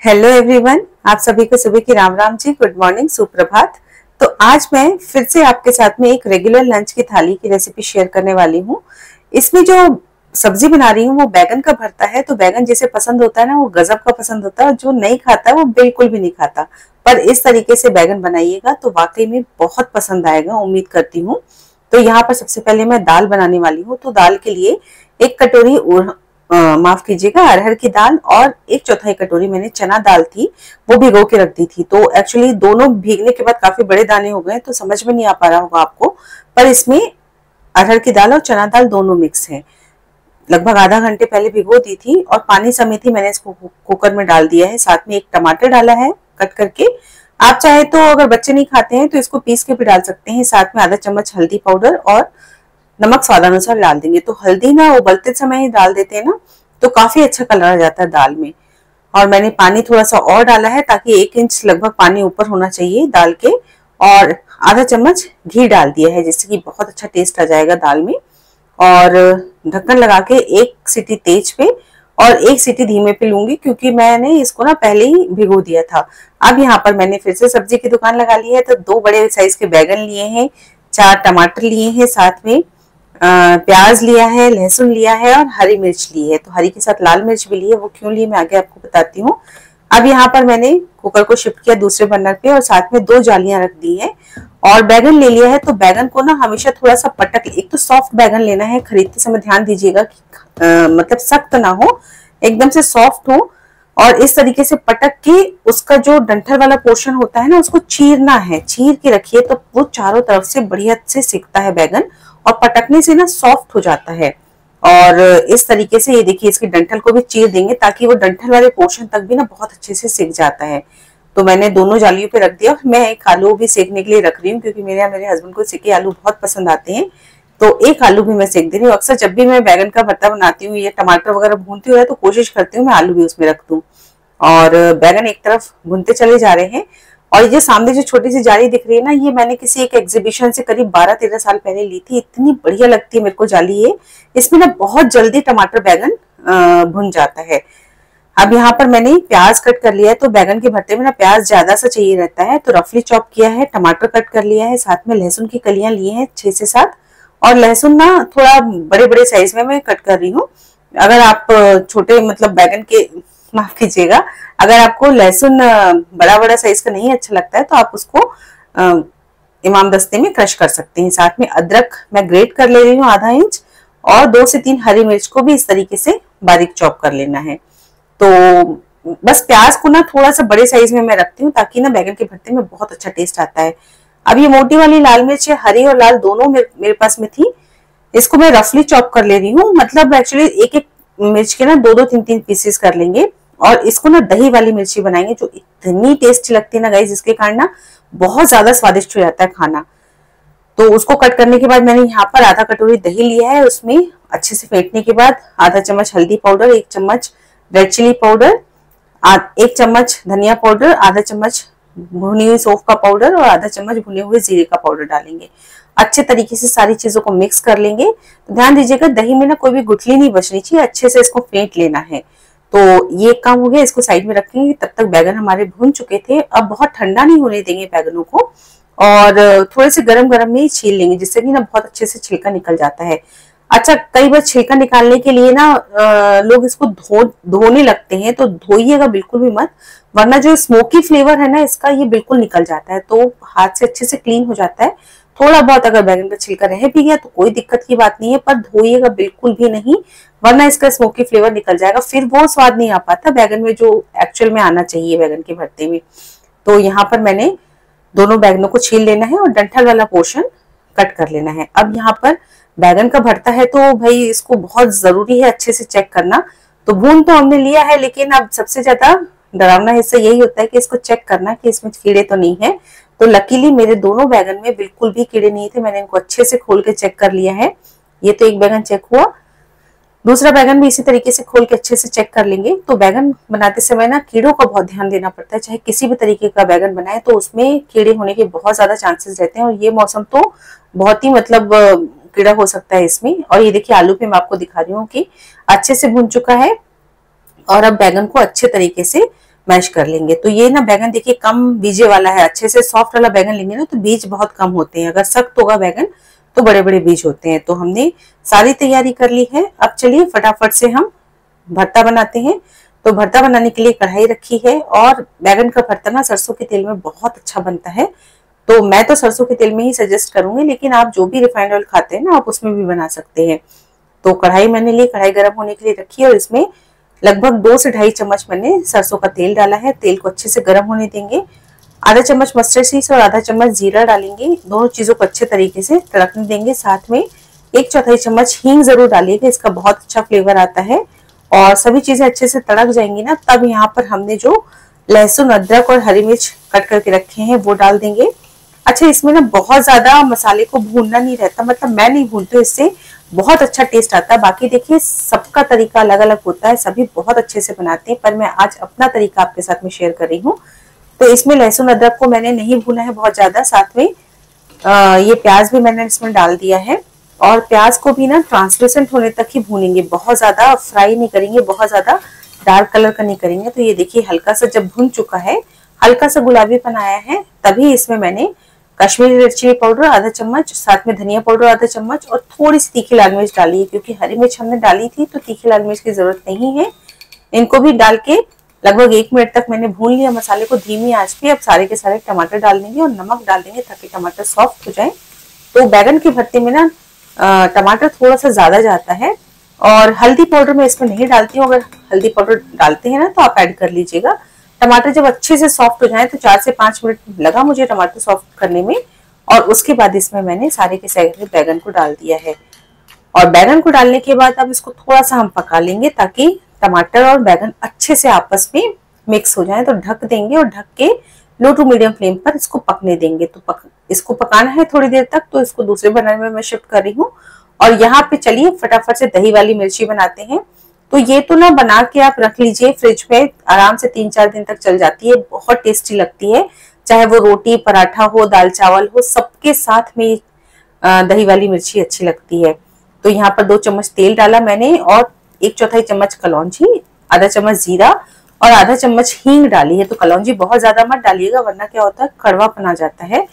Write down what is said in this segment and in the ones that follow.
Hello everyone, आप सभी को सुबह की राम राम जी, गुड मॉर्निंग, सुप्रभात। तो आज मैं फिर से आपके साथ में एक रेगुलर लंच की थाली की रेसिपी शेयर करने वाली हूँ। इसमें जो सब्जी बना रही हूँ वो बैगन का भरता है। तो बैगन जिसे पसंद होता है ना, वो गजब का पसंद होता है, और जो नहीं खाता है वो बिल्कुल भी नहीं खाता। पर इस तरीके से बैगन बनाइएगा तो वाकई में बहुत पसंद आएगा, उम्मीद करती हूँ। तो यहाँ पर सबसे पहले मैं दाल बनाने वाली हूँ। तो दाल के लिए एक कटोरी माफ कीजिएगा, अरहर की दाल, और एक चौथाई कटोरी मैंने चना दाल थी वो भिगो के रख दी थी। तो एक्चुअली दोनों भीगने के बाद काफी बड़े दाने हो गए, तो समझ में नहीं आ पा रहा होगा आपको, पर इसमें अरहर की दाल और चना दाल दोनों मिक्स है। लगभग आधा घंटे पहले भिगो दी थी, और पानी समेत ही मैंने इसको कुकर में डाल दिया है। साथ में एक टमाटर डाला है कट करके। आप चाहे तो अगर बच्चे नहीं खाते हैं तो इसको पीस के भी डाल सकते हैं। साथ में आधा चम्मच हल्दी पाउडर और नमक स्वादानुसार डाल देंगे। तो हल्दी ना उबलते समय ही डाल देते हैं ना, तो काफी अच्छा कलर आ जाता है दाल में। और मैंने पानी थोड़ा सा और डाला है, ताकि 1 इंच लगभग पानी ऊपर होना चाहिए दाल के। और आधा चम्मच घी डाल दिया है, जिससे कि बहुत अच्छा टेस्ट आ जाएगा दाल में। और ढक्कन लगा के 1 सीटी तेज पे और 1 सीटी धीमे पे लूंगी, क्योंकि मैंने इसको ना पहले ही भिगो दिया था। अब यहाँ पर मैंने फिर से सब्जी की दुकान लगा ली है। तो 2 बड़े साइज के बैगन लिए हैं, 4 टमाटर लिए हैं, साथ में प्याज लिया है, लहसुन लिया है और हरी मिर्च ली है। तो हरी के साथ लाल मिर्च भी ली है, वो क्यों ली मैं आगे आपको बताती हूँ। अब यहाँ पर मैंने कुकर को शिफ्ट किया दूसरे बर्नर पे, और साथ में 2 जालियां रख दी हैं, और बैगन ले लिया है। तो बैगन को ना हमेशा थोड़ा सा पटक, एक तो सॉफ्ट बैगन लेना है, खरीदते समय ध्यान दीजिएगा कि मतलब सख्त ना हो, एकदम से सॉफ्ट हो। और इस तरीके से पटक के उसका जो डंठल वाला पोर्शन होता है ना, उसको चीरना है, चीर के रखिए, तो वो चारों तरफ से बढ़िया से सिकता है बैगन, और पटकने से ना सॉफ्ट हो जाता है। और इस तरीके से ये देखिए, इसके डंठल को भी चीर देंगे, ताकि वो डंठल वाले पोर्शन तक भी ना बहुत अच्छे से सिक जाता है। तो मैंने दोनों जालियों पे रख दिया। मैं एक आलू भी सेकने के लिए रख रही हूँ, क्योंकि मेरे हस्बैंड को सिके आलू बहुत पसंद आते हैं। तो एक आलू भी मैं सेक दे रही हूँ। अक्सर जब भी मैं बैगन का भरता बनाती हूँ या टमाटर वगैरह भूनती हूँ, तो कोशिश करती हूँ मैं आलू भी उसमें रख दूं। और बैगन एक तरफ भुनते चले जा रहे हैं। और ये सामने जो छोटी सी जाली दिख रही है ना, ये मैंने किसी एक एग्जीबिशन से करीब 12-13 साल पहले ली थी। इतनी बढ़िया लगती है मेरे को जाली ये। इसमें ना बहुत जल्दी टमाटर बैगन भुन जाता है। अब यहाँ पर मैंने प्याज कट कर लिया है। तो बैगन के भरते में ना प्याज ज्यादा सा चाहिए रहता है, तो रफली चॉप किया है। टमाटर कट कर लिया है, साथ में लहसुन की कलियां ली हैं 6 से 7। और लहसुन ना थोड़ा बड़े बड़े साइज में मैं कट कर रही हूँ। अगर आप छोटे मतलब बैगन के, माफ कीजिएगा, अगर आपको लहसुन बड़ा बड़ा साइज का नहीं अच्छा लगता है, तो आप उसको इमाम दस्ते में क्रश कर सकते हैं। साथ में अदरक मैं ग्रेट कर ले रही हूँ आधा इंच, और 2 से 3 हरी मिर्च को भी इस तरीके से बारीक चॉप कर लेना है। तो बस प्याज को ना थोड़ा सा बड़े साइज में मैं रखती हूँ, ताकि ना बैगन के भरते में बहुत अच्छा टेस्ट आता है। अब ये मोटी वाली लाल मिर्च है, हरी और लाल दोनों मेरे पास में थी। इसको मैं रफली चॉप कर ले रही हूँ। मतलब एक्चुअली एक एक मिर्च के ना 2-2 3-3 पीसेस कर लेंगे। और इसको ना दही वाली मिर्ची बनाएंगे, जो इतनी टेस्टी लगती है ना गाइस, जिसके कारण ना बहुत ज्यादा स्वादिष्ट हो जाता है खाना। तो उसको कट करने के बाद मैंने यहाँ पर आधा कटोरी दही लिया है। उसमें अच्छे से फेंटने के बाद आधा चम्मच हल्दी पाउडर, 1 चम्मच रेड चिली पाउडर, 1 चम्मच धनिया पाउडर, आधा चम्मच भुनी हुई सौंफ का पाउडर, और आधा चम्मच भुने हुए जीरे का पाउडर डालेंगे। अच्छे तरीके से सारी चीजों को मिक्स कर लेंगे। तो ध्यान दीजिएगा, दही में ना कोई भी गुठली नहीं बचनी चाहिए, अच्छे से इसको फेंट लेना है। तो ये काम हो गया, इसको साइड में रखेंगे। तब तक बैगन हमारे भून चुके थे। अब बहुत ठंडा नहीं होने देंगे बैगनों को, और थोड़े से गरम गरम में ही छील लेंगे, जिससे कि ना बहुत अच्छे से छिलका निकल जाता है। अच्छा, कई बार छिलका निकालने के लिए ना लोग इसको धोने लगते हैं, तो धोइएगा बिल्कुल भी मत, वरना जो स्मोकी फ्लेवर है ना इसका, ये बिल्कुल निकल जाता है। तो हाथ से अच्छे से क्लीन हो जाता है। थोड़ा बहुत अगर बैगन का छिलका रह भी गया तो कोई दिक्कत की बात नहीं है, पर धोइएगा बिल्कुल भी नहीं, वरना इसका स्मोकी फ्लेवर निकल जाएगा। फिर वो स्वाद नहीं आ पाता बैगन में, जो एक्चुअल में आना चाहिए बैगन के भरते में। तो यहाँ पर मैंने दोनों बैगनों को छील लेना है और डंठल वाला पोर्शन कट कर लेना है। अब यहाँ पर बैगन का भरता है, तो भाई इसको बहुत जरूरी है अच्छे से चेक करना। तो भून तो हमने लिया है, लेकिन अब सबसे ज्यादा डरावना हिस्सा यही होता है कि इसको चेक करना कि इसमें कीड़े तो नहीं है। तो लकीली मेरे दोनों बैगन में बिल्कुल भी कीड़े नहीं थे। मैंने इनको अच्छे से खोल के चेक कर लिया है। ये तो एक बैगन चेक हुआ, दूसरा बैगन भी इसी तरीके से खोल के अच्छे से चेक कर लेंगे। तो बैगन बनाते समय ना कीड़ों का बहुत ध्यान देना पड़ता है। चाहे किसी भी तरीके का बैगन बनाए, तो उसमें कीड़े होने के बहुत ज्यादा चांसेस रहते हैं। और ये मौसम तो बहुत ही मतलब कीड़ा हो सकता है इसमें। और ये देखिए, आलू पे मैं आपको दिखा रही हूँ कि अच्छे से भुन चुका है। और अब बैगन को अच्छे तरीके से मैश कर लेंगे। तो ये ना बैगन देखिए कम बीजे वाला है, अच्छे से सॉफ्ट वाला बैगन लेंगे ना तो बीज बहुत कम होते हैं, अगर सख्त होगा बैगन तो बड़े बड़े बीज होते हैं। तो हमने सारी तैयारी कर ली है। अब चलिए फटाफट से हम भरता बनाते हैं। तो भरता बनाने के लिए कढ़ाई रखी है और बैगन का भरता ना सरसों के तेल में बहुत अच्छा बनता है। तो मैं तो सरसों के तेल में ही सजेस्ट करूंगी, लेकिन आप जो भी रिफाइंड ऑयल खाते हैं ना आप उसमें भी बना सकते हैं। तो कढ़ाई मैंने ली, कढ़ाई गर्म होने के लिए रखी है और इसमें लगभग 2 से 2.5 चम्मच मैंने सरसों का तेल डाला है। तेल को अच्छे से गर्म होने देंगे। आधा चम्मच मस्टर्ड सीड्स और आधा चम्मच जीरा डालेंगे। दोनों चीजों को अच्छे तरीके से तड़कने देंगे। साथ में 1/4 चम्मच हींग जरूर डालिएगा, इसका बहुत अच्छा फ्लेवर आता है। और सभी चीजें अच्छे से तड़क जाएंगी ना, तब यहाँ पर हमने जो लहसुन, अदरक और हरी मिर्च कट करके रखे हैं वो डाल देंगे। अच्छा, इसमें ना बहुत ज्यादा मसाले को भूनना नहीं रहता, मतलब मैं नहीं भूनती, इससे बहुत अच्छा टेस्ट आता है। बाकी देखिए सबका तरीका अलग अलग होता है, सभी बहुत अच्छे से बनाते हैं, पर मैं आज अपना तरीका आपके साथ में शेयर कर रही हूँ। तो इसमें लहसुन अदरक को मैंने नहीं भूना है बहुत ज्यादा। साथ में ये प्याज भी मैंने इसमें डाल दिया है और प्याज को भी ना ट्रांसलूसेंट होने तक ही भूनेंगे, बहुत ज्यादा फ्राई नहीं करेंगे, बहुत ज्यादा डार्क कलर का नहीं करेंगे। तो ये देखिए हल्का सा जब भुन चुका है, हल्का सा गुलाबीपन आया है, तभी इसमें मैंने कश्मीरी रेड चिली पाउडर आधा चम्मच, साथ में धनिया पाउडर आधा चम्मच और थोड़ी सी तीखी लाल मिर्च डाली है, क्योंकि हरी मिर्च हमने डाली थी तो तीखी लाल मिर्च की जरूरत नहीं है। इनको भी डाल के लगभग 1 मिनट तक मैंने भून लिया मसाले को धीमी आंच पे। अब सारे के सारे टमाटर डाल देंगे और नमक डाल देंगे ताकि टमाटर सॉफ्ट हो जाए। तो बैगन के भरते में ना टमाटर थोड़ा सा ज्यादा जाता है। और हल्दी पाउडर मैं इसमें नहीं डालती हूँ, अगर हल्दी पाउडर डालते हैं ना तो आप ऐड कर लीजिएगा। टमाटर जब अच्छे से सॉफ्ट हो जाए, तो 4 से 5 मिनट लगा मुझे टमाटर सॉफ्ट करने में, और उसके बाद इसमें मैंने सारे के सारे बैगन को डाल दिया है। और बैगन को डालने के बाद अब इसको थोड़ा सा हम पका लेंगे ताकि टमाटर और बैगन अच्छे से आपस में मिक्स हो जाए। तो ढक देंगे और ढक के लो टू मीडियम फ्लेम पर इसको पकने देंगे। तो इसको पकाना है थोड़ी देर तक। तो इसको दूसरे बर्नर में मैं शिफ्ट कर रही हूँ। और यहाँ पे चलिए फटाफट से दही वाली मिर्ची बनाते हैं। तो ये तो ना बना के आप रख लीजिए फ्रिज में, आराम से 3-4 दिन तक चल जाती है, बहुत टेस्टी लगती है। चाहे वो रोटी, पराठा हो, दाल चावल हो, सबके साथ में दही वाली मिर्ची अच्छी लगती है। तो यहाँ पर 2 चम्मच तेल डाला मैंने और 1/4 चम्मच कलौंजी, आधा चम्मच जीरा और आधा चम्मच हींग डाली है। तो कलौंजी बहुत ज्यादा मत डालिएगा, वरना क्या होता है कड़वापन आ जाता है।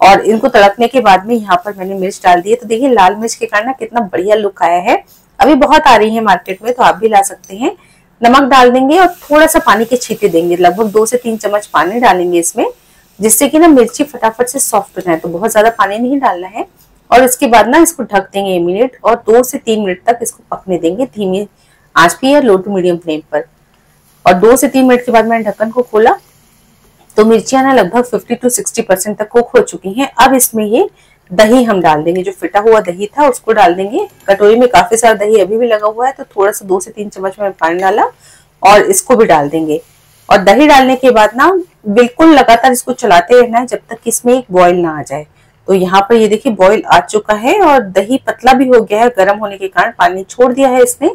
और इनको तड़कने के बाद में यहाँ पर मैंने मिर्च डाल दी है। तो देखिए लाल मिर्च के कारण ना कितना बढ़िया लुक आया है। अभी बहुत आ रही है मार्केट में, तो आप भी ला सकते हैं। नमक डाल देंगे और थोड़ा सा पानी के छींटे देंगे, लगभग 2 से 3 चम्मच पानी डालेंगे इसमें, जिससे कि ना मिर्ची फटाफट से सॉफ्ट हो जाए। तो बहुत ज्यादा पानी नहीं डालना है। और इसके बाद ना इसको ढक देंगे 1 मिनट और 2 से 3 मिनट तक इसको पकने देंगे धीमी आंच पे या लो टू मीडियम फ्लेम पर। और 2 से 3 मिनट के बाद मैंने ढक्कन को खोला तो मिर्चियां ना लगभग 50 to 60% तक कुक हो चुकी हैं। अब इसमें ये दही हम डाल देंगे, जो फिटा हुआ दही था उसको डाल देंगे। कटोरी में काफी सारा दही अभी भी लगा हुआ है, तो थोड़ा सा 2 से 3 चम्मच में पानी डाला और इसको भी डाल देंगे। और दही डालने के बाद ना बिल्कुल लगातार इसको चलाते रहना है जब तक कि इसमें एक बॉयल ना आ जाए। तो यहाँ पर ये देखिए बॉयल आ चुका है और दही पतला भी हो गया है, गर्म होने के कारण पानी छोड़ दिया है इसने।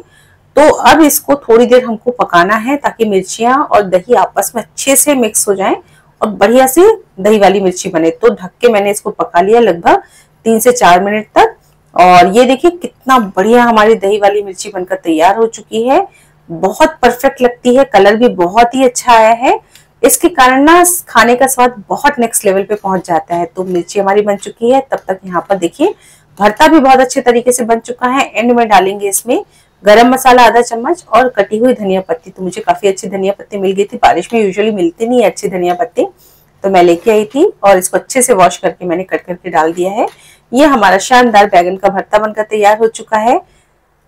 तो अब इसको थोड़ी देर हमको पकाना है ताकि मिर्चियां और दही आपस में अच्छे से मिक्स हो जाएं और बढ़िया से दही वाली मिर्ची बने। तो ढक के मैंने इसको पका लिया लगभग 3 से 4 मिनट तक। और ये देखिए कितना बढ़िया हमारी दही वाली मिर्ची बनकर तैयार हो चुकी है, बहुत परफेक्ट लगती है, कलर भी बहुत ही अच्छा आया है। इसके कारण ना खाने का स्वाद बहुत नेक्स्ट लेवल पे पहुंच जाता है। तो मिर्ची हमारी बन चुकी है। तब तक यहाँ पर देखिए भरता भी बहुत अच्छे तरीके से बन चुका है। एंड में डालेंगे इसमें गरम मसाला आधा चम्मच और कटी हुई धनिया पत्ती। तो मुझे काफी अच्छी धनिया पत्ती मिल गई थी, बारिश में यूजुअली मिलती नहीं है अच्छी धनिया पत्ती, तो मैं लेके आई थी और इसको अच्छे से वॉश करके मैंने कट करके डाल दिया है। ये हमारा शानदार बैगन का भरता बनकर तैयार हो चुका है।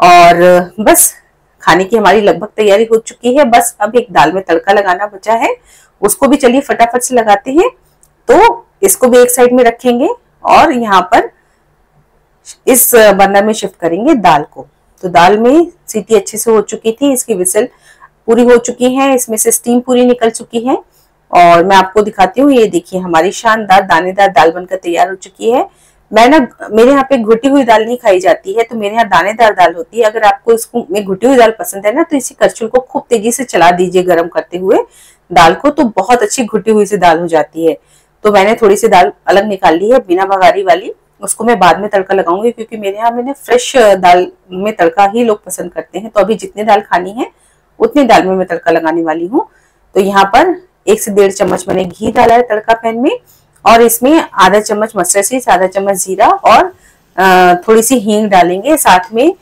और बस खाने की हमारी लगभग तैयारी हो चुकी है। बस अब एक दाल में तड़का लगाना बचा है, उसको भी चलिए फटाफट से लगाते हैं। तो इसको भी एक साइड में रखेंगे और यहाँ पर इस बर्नर में शिफ्ट करेंगे दाल को। तो दाल में सीटी अच्छे से हो चुकी थी, इसकी विसल पूरी हो चुकी है, इसमें से स्टीम पूरी निकल चुकी है। और मैं आपको दिखाती हूँ, ये देखिए हमारी शानदार दानेदार दाल बनकर तैयार हो चुकी है। मेरे यहाँ पे घुटी हुई दाल नहीं खाई जाती है, तो मेरे यहाँ दानेदार दाल होती है। अगर आपको इसको में घुटी हुई दाल पसंद है ना, तो इसी करछुल को खूब तेजी से चला दीजिए गर्म करते हुए दाल को, तो बहुत अच्छी घुटी हुई सी दाल हो जाती है। तो मैंने थोड़ी सी दाल अलग निकाल ली है बिना बघारी वाली, उसको मैं बाद में तड़का लगाऊंगी, क्योंकि मेरे यहाँ मैंने फ्रेश दाल में तड़का ही लोग पसंद करते हैं। तो अभी जितनी दाल खानी है उतनी दाल में मैं तड़का लगाने वाली हूँ। तो यहाँ पर 1 से 1.5 चम्मच मैंने घी डाला है तड़का पैन में, और इसमें आधा चम्मच मस्टर्ड सीड्स, आधा चम्मच जीरा और थोड़ी सी हींग डालेंगे। साथ में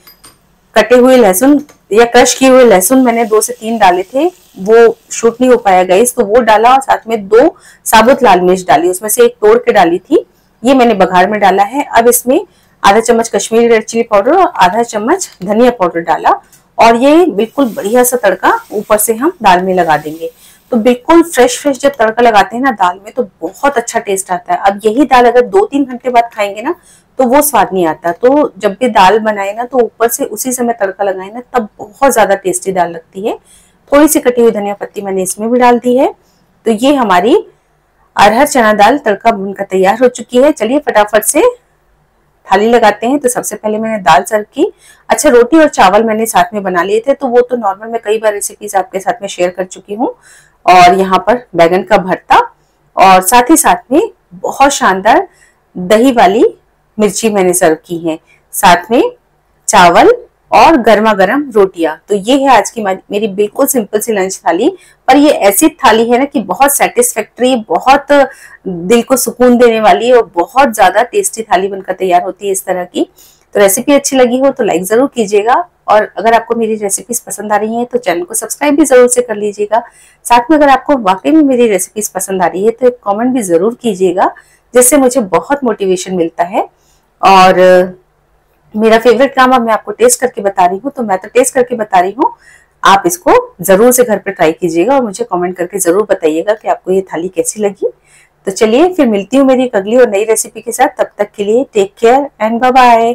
कटे हुए लहसुन या क्रश किए हुए लहसुन मैंने 2 से 3 डाले थे, वो शूट नहीं हो पाया गाइस, तो वो डाला। और साथ में 2 साबुत लाल मिर्च डाली, उसमें से 1 तोड़ के डाली थी, ये मैंने बघार में डाला है। अब इसमें आधा चम्मच कश्मीरी रेड चिली पाउडर और आधा चम्मच धनिया पाउडर डाला, और ये बिल्कुल बढ़िया सा तड़का ऊपर से हम दाल में लगा देंगे। तो बिल्कुल फ्रेश जब तड़का लगाते हैं ना दाल में, तो बहुत अच्छा टेस्ट आता है। अब यही दाल अगर 2-3 घंटे बाद खाएंगे ना, तो वो स्वाद नहीं आता। तो जब भी दाल बनाए ना, तो ऊपर से उसी समय तड़का लगाए ना, तब बहुत ज्यादा टेस्टी दाल लगती है। थोड़ी सी कटी हुई धनिया पत्ती मैंने इसमें भी डाल दी है। तो ये हमारी अरहर चना दाल तड़का भूनकर तैयार हो चुकी है। चलिए फटाफट से थाली लगाते हैं। तो सबसे पहले मैंने दाल सर्व की। अच्छा, रोटी और चावल मैंने साथ में बना लिए थे, तो वो तो नॉर्मल मैं कई बार रेसिपीज आपके साथ में शेयर कर चुकी हूँ। और यहाँ पर बैगन का भरता, और साथ ही साथ में बहुत शानदार दही वाली मिर्ची मैंने सर्व की है, साथ में चावल और गर्मा गर्म रोटियां। तो ये है आज की मेरी बिल्कुल सिंपल सी लंच थाली। पर ये ऐसी थाली है ना कि बहुत सेटिस्फैक्टरी, बहुत दिल को सुकून देने वाली और बहुत ज्यादा टेस्टी थाली बनकर तैयार होती है इस तरह की। तो रेसिपी अच्छी लगी हो तो लाइक जरूर कीजिएगा, और अगर आपको मेरी रेसिपीज पसंद आ रही हैं तो चैनल को सब्सक्राइब भी जरूर से कर लीजिएगा। साथ में अगर आपको वाकई में मेरी रेसिपीज पसंद आ रही है तो एक कमेंट भी जरूर कीजिएगा, जिससे मुझे बहुत मोटिवेशन मिलता है। और मेरा फेवरेट काम अब मैं आपको टेस्ट करके बता रही हूँ, तो मैं तो टेस्ट करके बता रही हूँ, आप इसको जरूर से घर पे ट्राई कीजिएगा और मुझे कमेंट करके जरूर बताइएगा कि आपको ये थाली कैसी लगी। तो चलिए फिर मिलती हूँ मेरी अगली और नई रेसिपी के साथ। तब तक के लिए take care and bye bye.